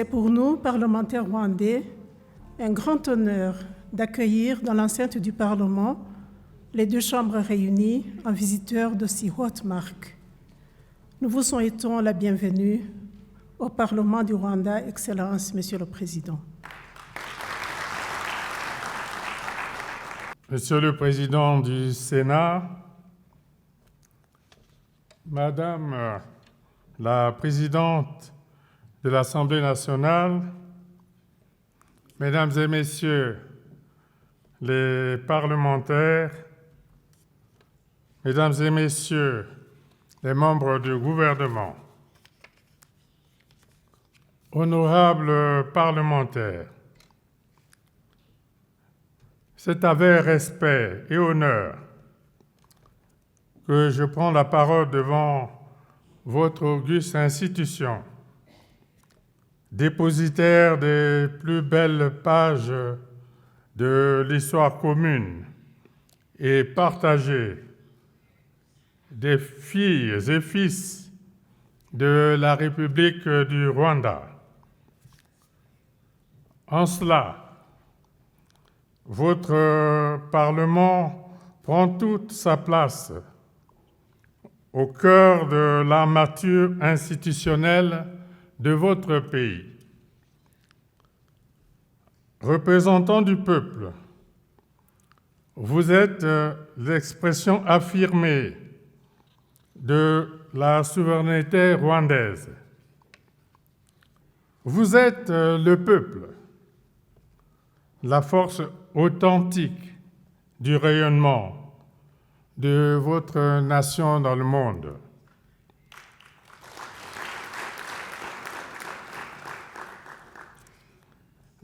C'est pour nous, parlementaires rwandais, un grand honneur d'accueillir dans l'enceinte du Parlement les deux chambres réunies en visiteurs d'aussi haute marque. Nous vous souhaitons la bienvenue au Parlement du Rwanda, Excellence, Monsieur le Président. Monsieur le Président du Sénat, Madame la Présidente de l'Assemblée nationale, Mesdames et Messieurs les parlementaires, Mesdames et Messieurs les membres du gouvernement, honorables parlementaires, c'est avec respect et honneur que je prends la parole devant votre auguste institution, dépositaire des plus belles pages de l'histoire commune et partagée des filles et fils de la République du Rwanda. En cela, votre Parlement prend toute sa place au cœur de l'armature institutionnelle de votre pays. Représentant du peuple, vous êtes l'expression affirmée de la souveraineté rwandaise. Vous êtes le peuple, la force authentique du rayonnement de votre nation dans le monde.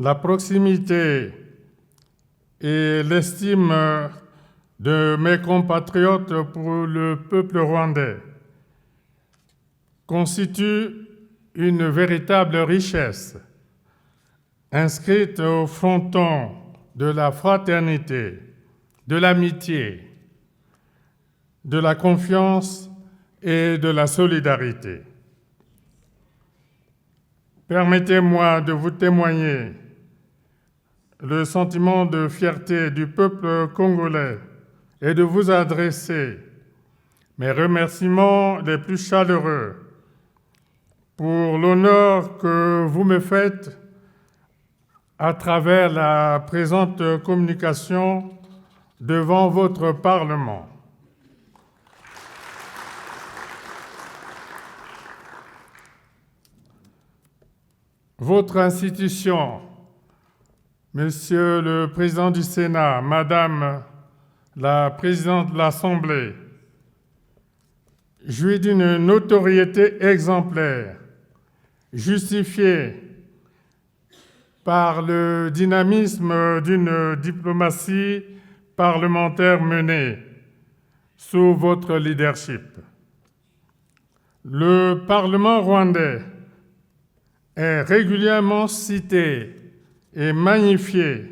La proximité et l'estime de mes compatriotes pour le peuple rwandais constituent une véritable richesse inscrite au fronton de la fraternité, de l'amitié, de la confiance et de la solidarité. Permettez-moi de vous témoigner le sentiment de fierté du peuple congolais et de vous adresser mes remerciements les plus chaleureux pour l'honneur que vous me faites à travers la présente communication devant votre Parlement. Votre institution, Monsieur le Président du Sénat, Madame la Présidente de l'Assemblée, jouit d'une notoriété exemplaire, justifiée par le dynamisme d'une diplomatie parlementaire menée sous votre leadership. Le Parlement rwandais est régulièrement cité et magnifié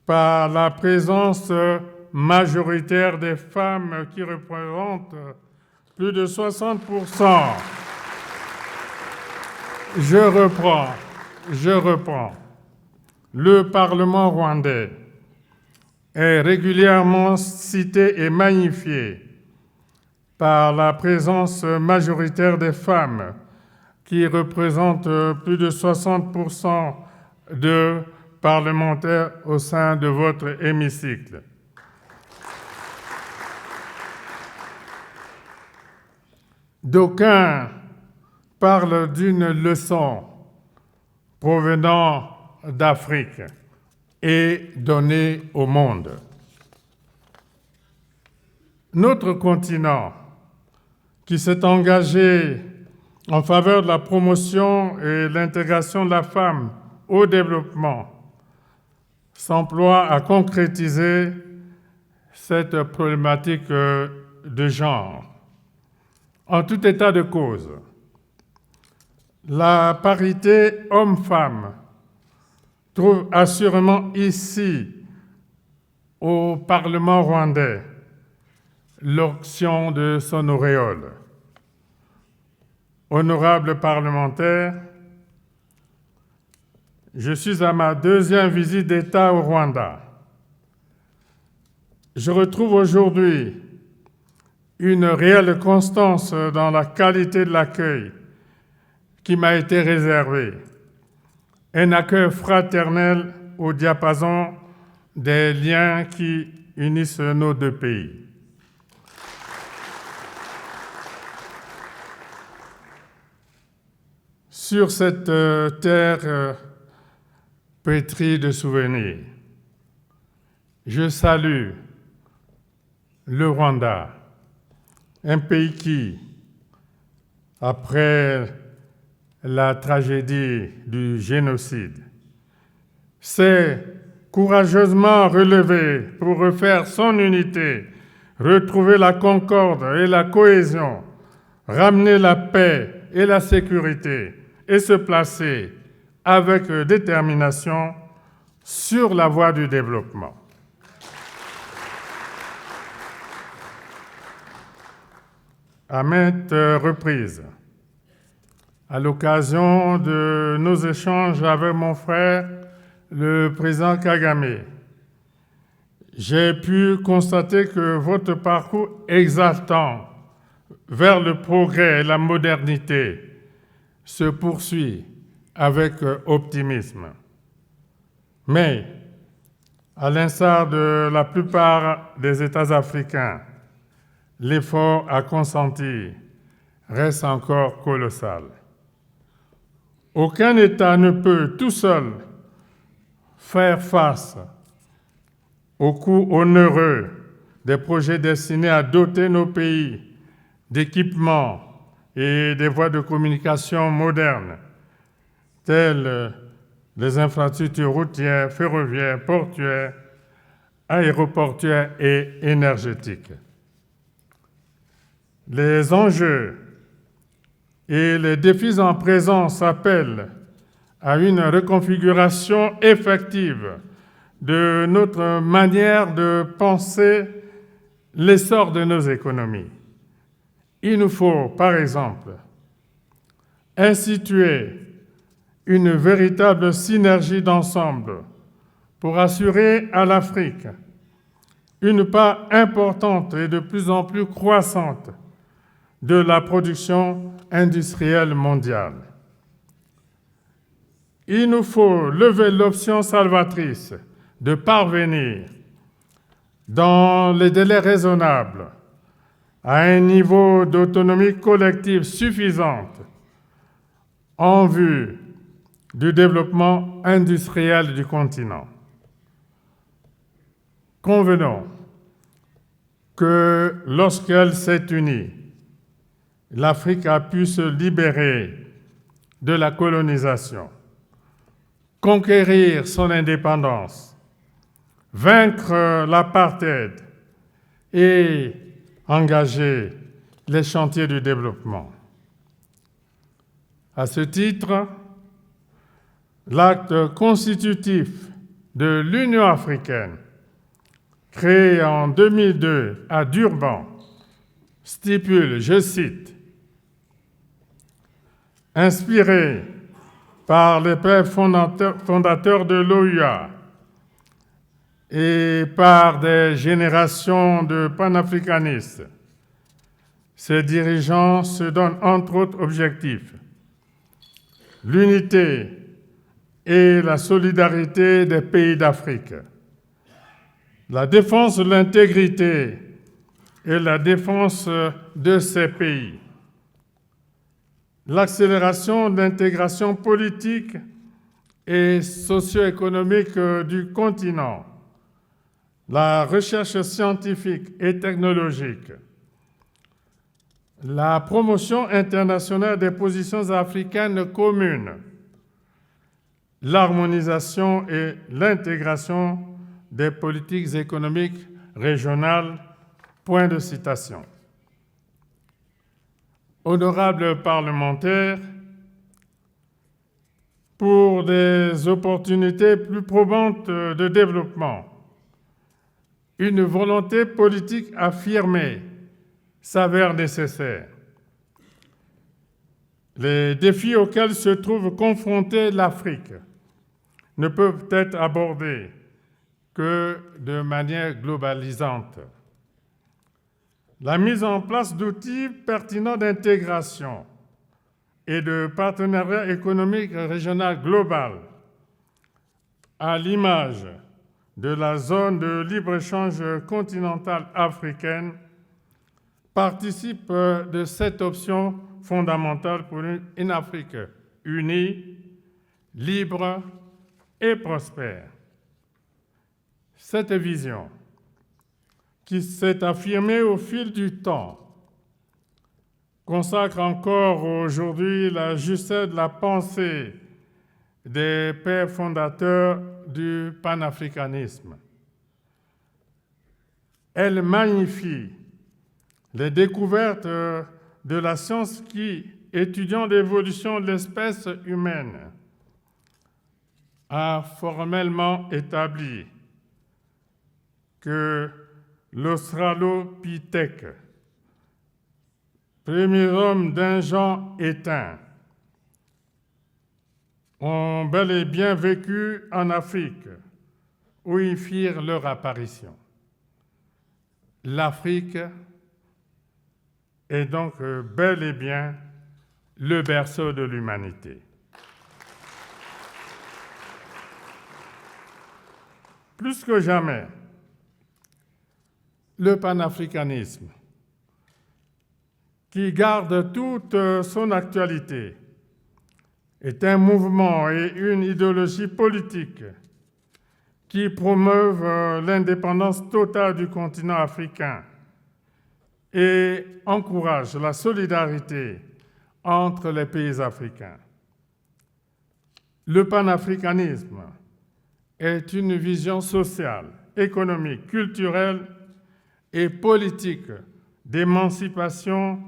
par la présence majoritaire des femmes qui représentent plus de 60%. Je reprends. Le Parlement rwandais est régulièrement cité et magnifié par la présence majoritaire des femmes qui représentent plus de 60% de parlementaires au sein de votre hémicycle. D'aucuns parlent d'une leçon provenant d'Afrique et donnée au monde. Notre continent, qui s'est engagé en faveur de la promotion et l'intégration de la femme au développement, s'emploie à concrétiser cette problématique de genre. En tout état de cause, la parité homme-femme trouve assurément ici, au Parlement rwandais, l'onction de son auréole. Honorables parlementaires, je suis à ma deuxième visite d'État au Rwanda. Je retrouve aujourd'hui une réelle constance dans la qualité de l'accueil qui m'a été réservé, un accueil fraternel au diapason des liens qui unissent nos deux pays. Sur cette terre pétrie de souvenirs, je salue le Rwanda, un pays qui, après la tragédie du génocide, s'est courageusement relevé pour refaire son unité, retrouver la concorde et la cohésion, ramener la paix et la sécurité et se placer avec détermination sur la voie du développement. À maintes reprises, à l'occasion de nos échanges avec mon frère, le président Kagame, j'ai pu constater que votre parcours exaltant vers le progrès et la modernité se poursuit avec optimisme. Mais, à l'instar de la plupart des États africains, l'effort à consentir reste encore colossal. Aucun État ne peut tout seul faire face au coût onéreux des projets destinés à doter nos pays d'équipements et des voies de communication modernes, telles les infrastructures routières, ferroviaires, portuaires, aéroportuaires et énergétiques. Les enjeux et les défis en présence appellent à une reconfiguration effective de notre manière de penser l'essor de nos économies. Il nous faut, par exemple, instituer une véritable synergie d'ensemble pour assurer à l'Afrique une part importante et de plus en plus croissante de la production industrielle mondiale. Il nous faut lever l'option salvatrice de parvenir, dans les délais raisonnables, à un niveau d'autonomie collective suffisante en vue du développement industriel du continent. Convenons que lorsqu'elle s'est unie, l'Afrique a pu se libérer de la colonisation, conquérir son indépendance, vaincre l'apartheid et engager les chantiers du développement. À ce titre, l'acte constitutif de l'Union africaine, créé en 2002 à Durban, stipule, je cite, « Inspiré par les pères fondateurs de l'OUA et par des générations de panafricanistes, ces dirigeants se donnent entre autres objectifs l'unité et la solidarité des pays d'Afrique, la défense de l'intégrité et la défense de ces pays, l'accélération de l'intégration politique et socio-économique du continent, la recherche scientifique et technologique, la promotion internationale des positions africaines communes, l'harmonisation et l'intégration des politiques économiques régionales. » Point de citation. Honorables parlementaires, pour des opportunités plus probantes de développement, une volonté politique affirmée s'avère nécessaire. Les défis auxquels se trouve confrontée l'Afrique ne peuvent être abordées que de manière globalisante. La mise en place d'outils pertinents d'intégration et de partenariat économique régional global, à l'image de la zone de libre-échange continentale africaine, participe de cette option fondamentale pour une Afrique unie, libre et prospère. Cette vision, qui s'est affirmée au fil du temps, consacre encore aujourd'hui la justesse de la pensée des pères fondateurs du panafricanisme. Elle magnifie les découvertes de la science qui, étudiant l'évolution de l'espèce humaine, a formellement établi que l'Australopithèque, premier homme d'un genre éteint, ont bel et bien vécu en Afrique, où ils firent leur apparition. L'Afrique est donc bel et bien le berceau de l'humanité. Plus que jamais, le panafricanisme, qui garde toute son actualité, est un mouvement et une idéologie politique qui promeuvent l'indépendance totale du continent africain et encourage la solidarité entre les pays africains. Le panafricanisme est une vision sociale, économique, culturelle et politique d'émancipation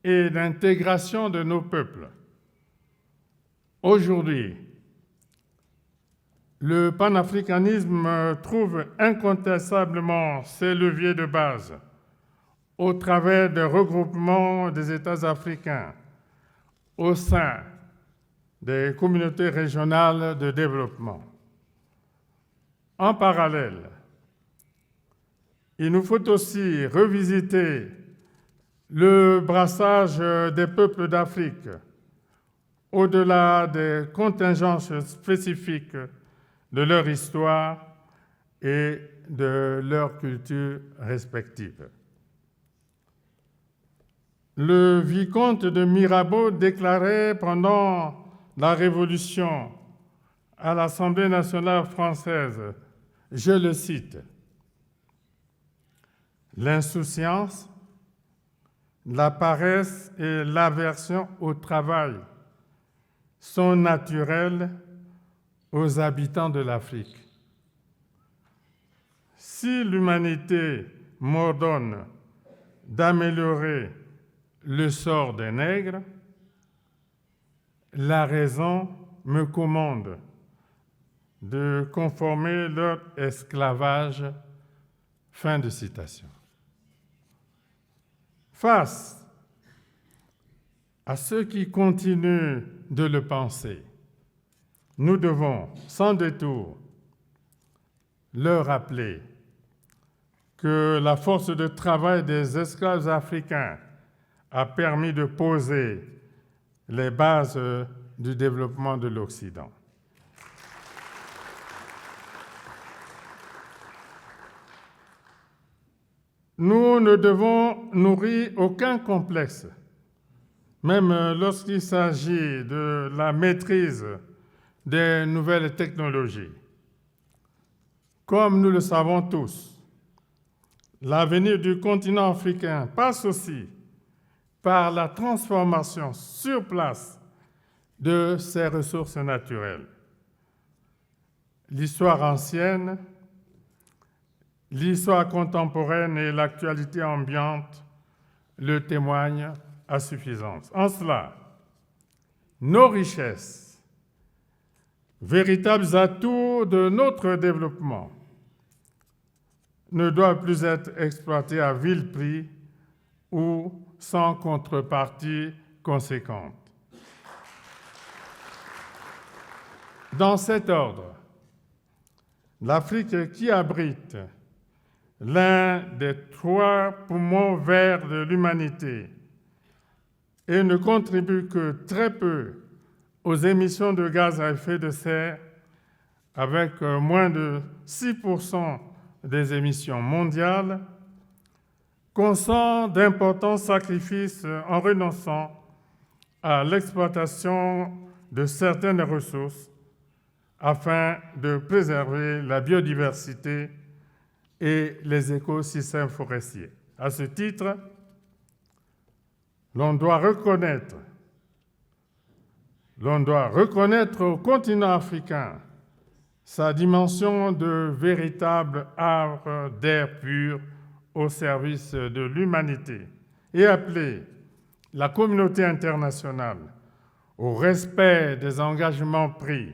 et d'intégration de nos peuples. Aujourd'hui, le panafricanisme trouve incontestablement ses leviers de base au travers des regroupements des États africains au sein des communautés régionales de développement. En parallèle, il nous faut aussi revisiter le brassage des peuples d'Afrique au-delà des contingences spécifiques de leur histoire et de leur culture respective. Le vicomte de Mirabeau déclarait pendant la Révolution à l'Assemblée nationale française, je le cite, « L'insouciance, la paresse et l'aversion au travail sont naturelles aux habitants de l'Afrique. Si l'humanité m'ordonne d'améliorer le sort des nègres, la raison me commande de conformer leur esclavage. » Fin de citation. Face à ceux qui continuent de le penser, nous devons, sans détour, leur rappeler que la force de travail des esclaves africains a permis de poser les bases du développement de l'Occident. Nous ne devons nourrir aucun complexe, même lorsqu'il s'agit de la maîtrise des nouvelles technologies. Comme nous le savons tous, l'avenir du continent africain passe aussi par la transformation sur place de ses ressources naturelles. L'histoire ancienne, l'histoire contemporaine et l'actualité ambiante le témoignent à suffisance. En cela, nos richesses, véritables atouts de notre développement, ne doivent plus être exploitées à vil prix ou sans contrepartie conséquente. Dans cet ordre, l'Afrique qui abrite l'un des 3 poumons verts de l'humanité et ne contribue que très peu aux émissions de gaz à effet de serre, avec moins de 6% des émissions mondiales, consent d'importants sacrifices en renonçant à l'exploitation de certaines ressources afin de préserver la biodiversité et les écosystèmes forestiers. À ce titre, l'on doit reconnaître au continent africain sa dimension de véritable arbre d'air pur au service de l'humanité et appeler la communauté internationale au respect des engagements pris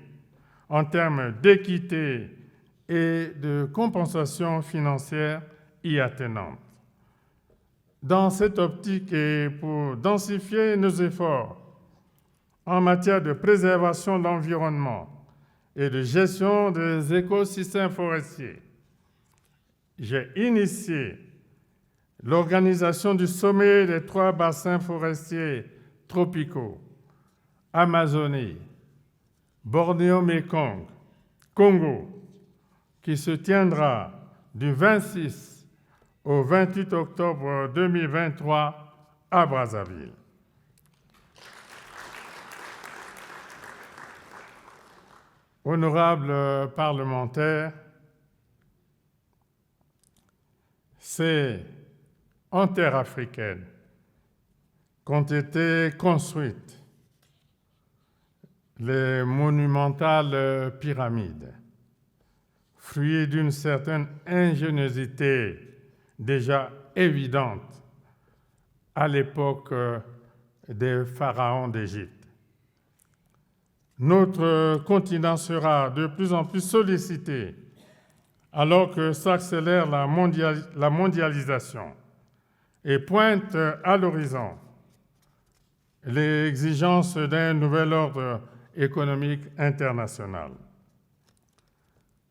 en termes d'équité et de compensation financière y attenante. Dans cette optique et pour densifier nos efforts en matière de préservation de l'environnement et de gestion des écosystèmes forestiers, j'ai initié l'organisation du sommet des 3 bassins forestiers tropicaux, Amazonie, Bornéo-Mékong, Congo, qui se tiendra du 26 au 28 octobre 2023 à Brazzaville. Honorables parlementaires, c'est en terre africaine qu'ont été construites les monumentales pyramides, fruit d'une certaine ingéniosité déjà évidente à l'époque des pharaons d'Égypte. Notre continent sera de plus en plus sollicité alors que s'accélère la mondialisation et pointe à l'horizon l'exigence d'un nouvel ordre économique international.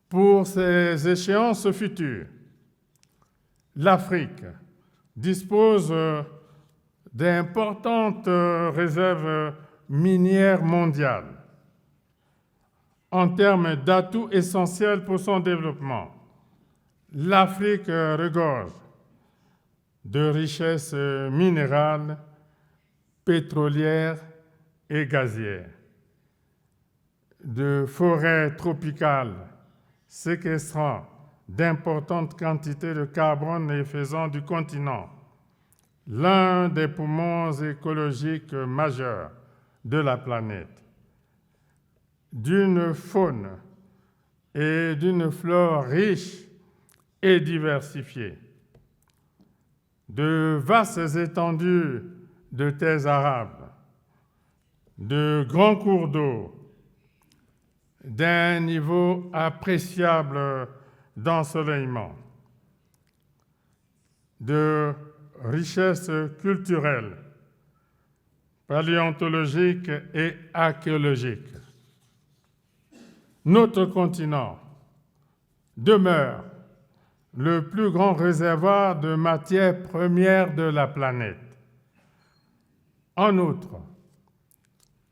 Pour ces échéances futures, l'Afrique dispose d'importantes réserves minières mondiales en termes d'atouts essentiels pour son développement. L'Afrique regorge de richesses minérales, pétrolières et gazières, de forêts tropicales séquestrant d'importantes quantités de carbone et faisant du continent l'un des poumons écologiques majeurs de la planète, d'une faune et d'une flore riches et diversifiées, de vastes étendues de terres arables, de grands cours d'eau, d'un niveau appréciable d'ensoleillement, de richesses culturelles, paléontologiques et archéologiques. Notre continent demeure le plus grand réservoir de matières premières de la planète. En outre,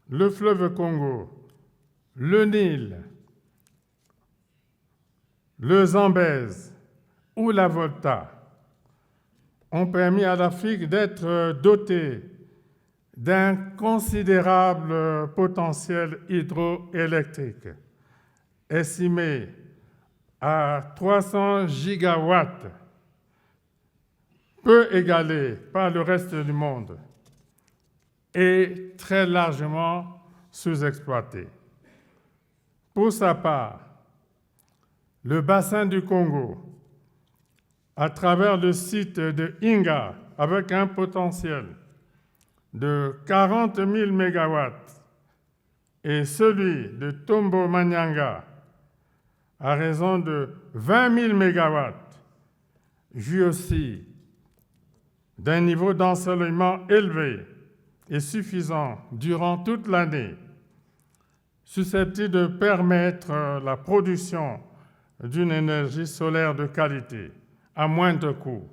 le fleuve Congo, le Nil, le Zambèze ou la Volta ont permis à l'Afrique d'être dotée d'un considérable potentiel hydroélectrique, estimé à 300 gigawatts, peu égalé par le reste du monde et très largement sous-exploité. Pour sa part, le bassin du Congo, à travers le site de Inga, avec un potentiel de 40 000 mégawatts, et celui de Tombo-Manyanga, à raison de 20 000 mégawatts, jouit aussi d'un niveau d'ensoleillement élevé et suffisant durant toute l'année, susceptible de permettre la production d'une énergie solaire de qualité, à moindre coût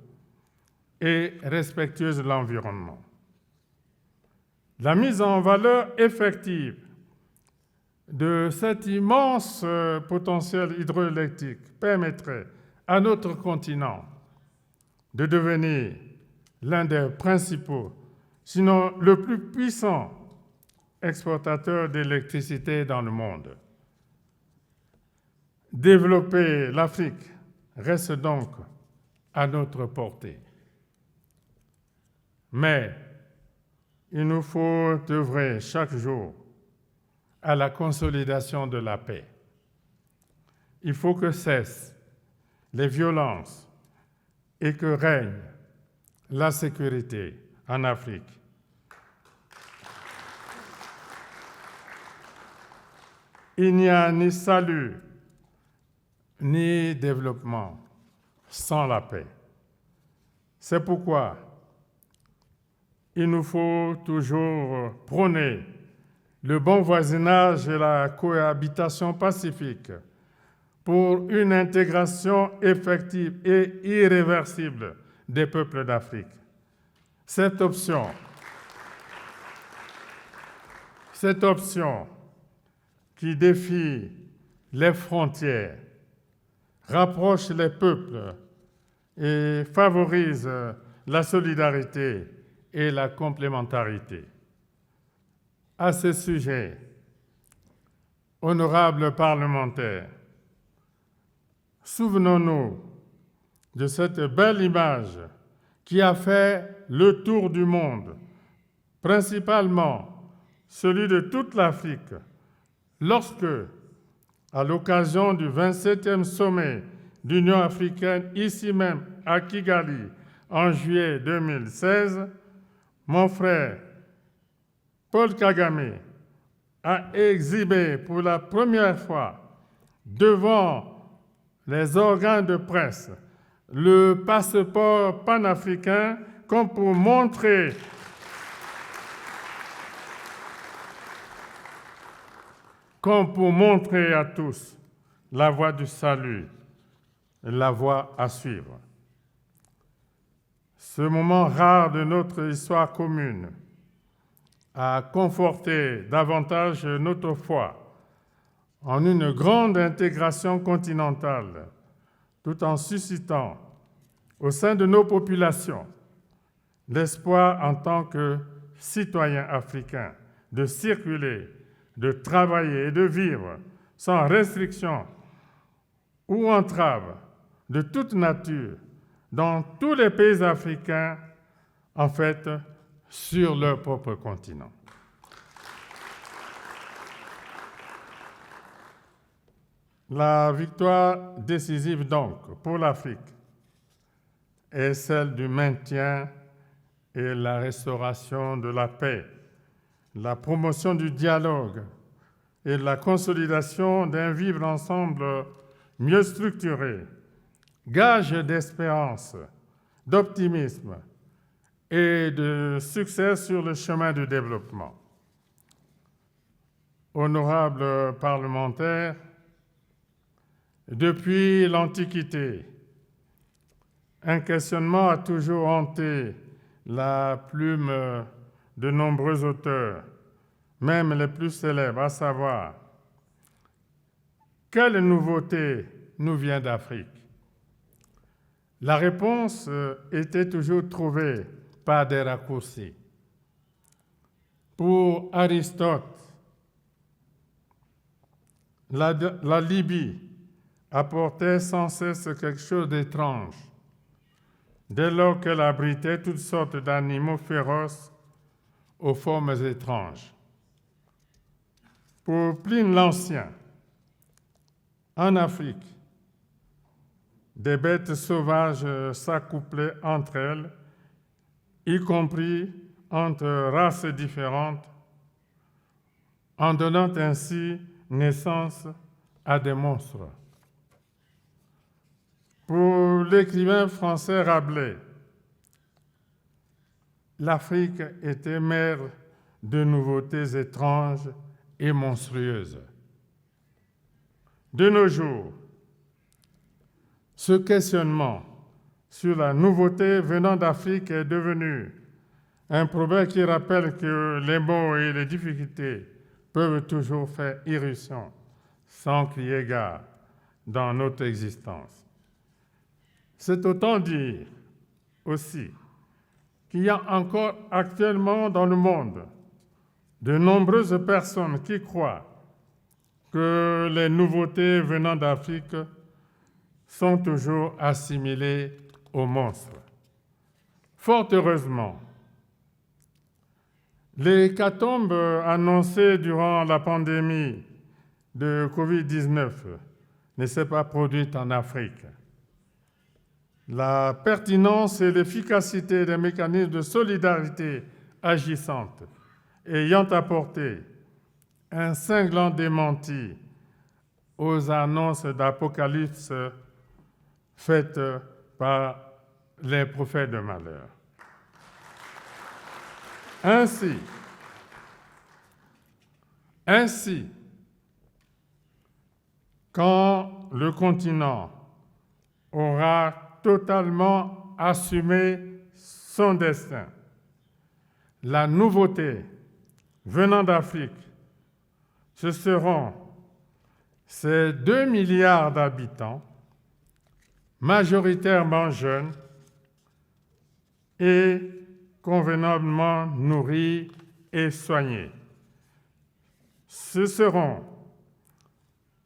et respectueuse de l'environnement. La mise en valeur effective de cet immense potentiel hydroélectrique permettrait à notre continent de devenir l'un des principaux, sinon le plus puissant exportateur d'électricité dans le monde. Développer l'Afrique reste donc à notre portée. Mais il nous faut œuvrer chaque jour à la consolidation de la paix. Il faut que cessent les violences et que règne la sécurité en Afrique. Il n'y a ni salut ni développement sans la paix. C'est pourquoi il nous faut toujours prôner le bon voisinage et la cohabitation pacifique pour une intégration effective et irréversible des peuples d'Afrique. Cette option qui défie les frontières, rapproche les peuples et favorise la solidarité et la complémentarité. À ce sujet, honorables parlementaires, souvenons-nous de cette belle image qui a fait le tour du monde, principalement celui de toute l'Afrique, lorsque, à l'occasion du 27e sommet d'Union africaine, ici même à Kigali, en juillet 2016, mon frère Paul Kagame a exhibé pour la première fois devant les organes de presse le passeport panafricain comme pour montrer à tous la voie du salut, la voie à suivre. Ce moment rare de notre histoire commune a conforté davantage notre foi en une grande intégration continentale, tout en suscitant au sein de nos populations l'espoir en tant que citoyens africains de circuler, de travailler et de vivre sans restriction ou entrave de toute nature dans tous les pays africains, en fait, sur leur propre continent. La victoire décisive donc pour l'Afrique est celle du maintien et la restauration de la paix, la promotion du dialogue et la consolidation d'un vivre ensemble mieux structuré, gage d'espérance, d'optimisme et de succès sur le chemin du développement. Honorables parlementaires, depuis l'Antiquité, un questionnement a toujours hanté la plume de nombreux auteurs, même les plus célèbres, à savoir, quelle nouveauté nous vient d'Afrique? La réponse était toujours trouvée par des raccourcis. Pour Aristote, la Libye apportait sans cesse quelque chose d'étrange, dès lors qu'elle abritait toutes sortes d'animaux féroces aux formes étranges. Pour Pline l'Ancien, en Afrique, des bêtes sauvages s'accouplaient entre elles, y compris entre races différentes, en donnant ainsi naissance à des monstres. Pour l'écrivain français Rabelais, l'Afrique était mère de nouveautés étranges et monstrueuse. De nos jours, ce questionnement sur la nouveauté venant d'Afrique est devenu un proverbe qui rappelle que les maux et les difficultés peuvent toujours faire irruption sans crier gare dans notre existence. C'est autant dire aussi qu'il y a encore actuellement dans le monde de nombreuses personnes qui croient que les nouveautés venant d'Afrique sont toujours assimilées aux monstres. Fort heureusement, l'hécatombe annoncée durant la pandémie de Covid-19 ne s'est pas produite en Afrique. La pertinence et l'efficacité des mécanismes de solidarité agissantes ayant apporté un cinglant démenti aux annonces d'Apocalypse faites par les prophètes de malheur. Ainsi, quand le continent aura totalement assumé son destin, la nouveauté venant d'Afrique, ce seront ces 2 milliards d'habitants, majoritairement jeunes et convenablement nourris et soignés. Ce seront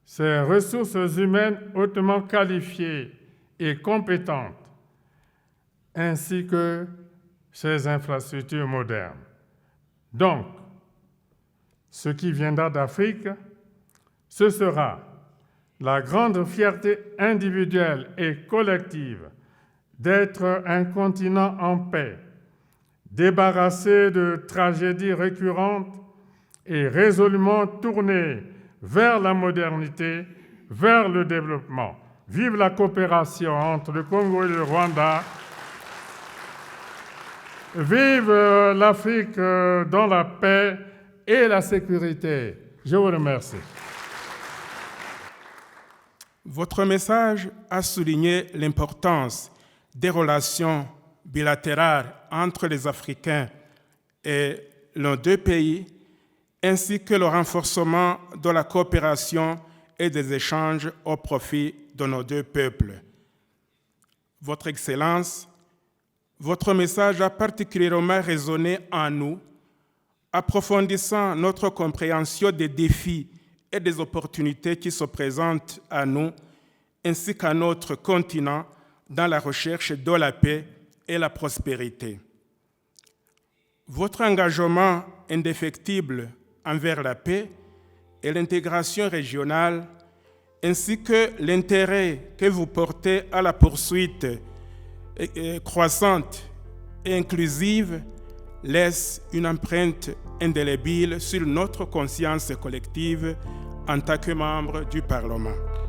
ces ressources humaines hautement qualifiées et compétentes, ainsi que ces infrastructures modernes. Donc, ce qui viendra d'Afrique, ce sera la grande fierté individuelle et collective d'être un continent en paix, débarrassé de tragédies récurrentes et résolument tourné vers la modernité, vers le développement. Vive la coopération entre le Congo et le Rwanda. Vive l'Afrique dans la paix et la sécurité. Je vous remercie. Votre message a souligné l'importance des relations bilatérales entre les Africains et nos deux pays, ainsi que le renforcement de la coopération et des échanges au profit de nos deux peuples. Votre Excellence, votre message a particulièrement résonné en nous, approfondissant notre compréhension des défis et des opportunités qui se présentent à nous, ainsi qu'à notre continent dans la recherche de la paix et la prospérité. Votre engagement indéfectible envers la paix et l'intégration régionale, ainsi que l'intérêt que vous portez à la poursuite croissante et inclusive, laisse une empreinte indélébile sur notre conscience collective en tant que membre du Parlement.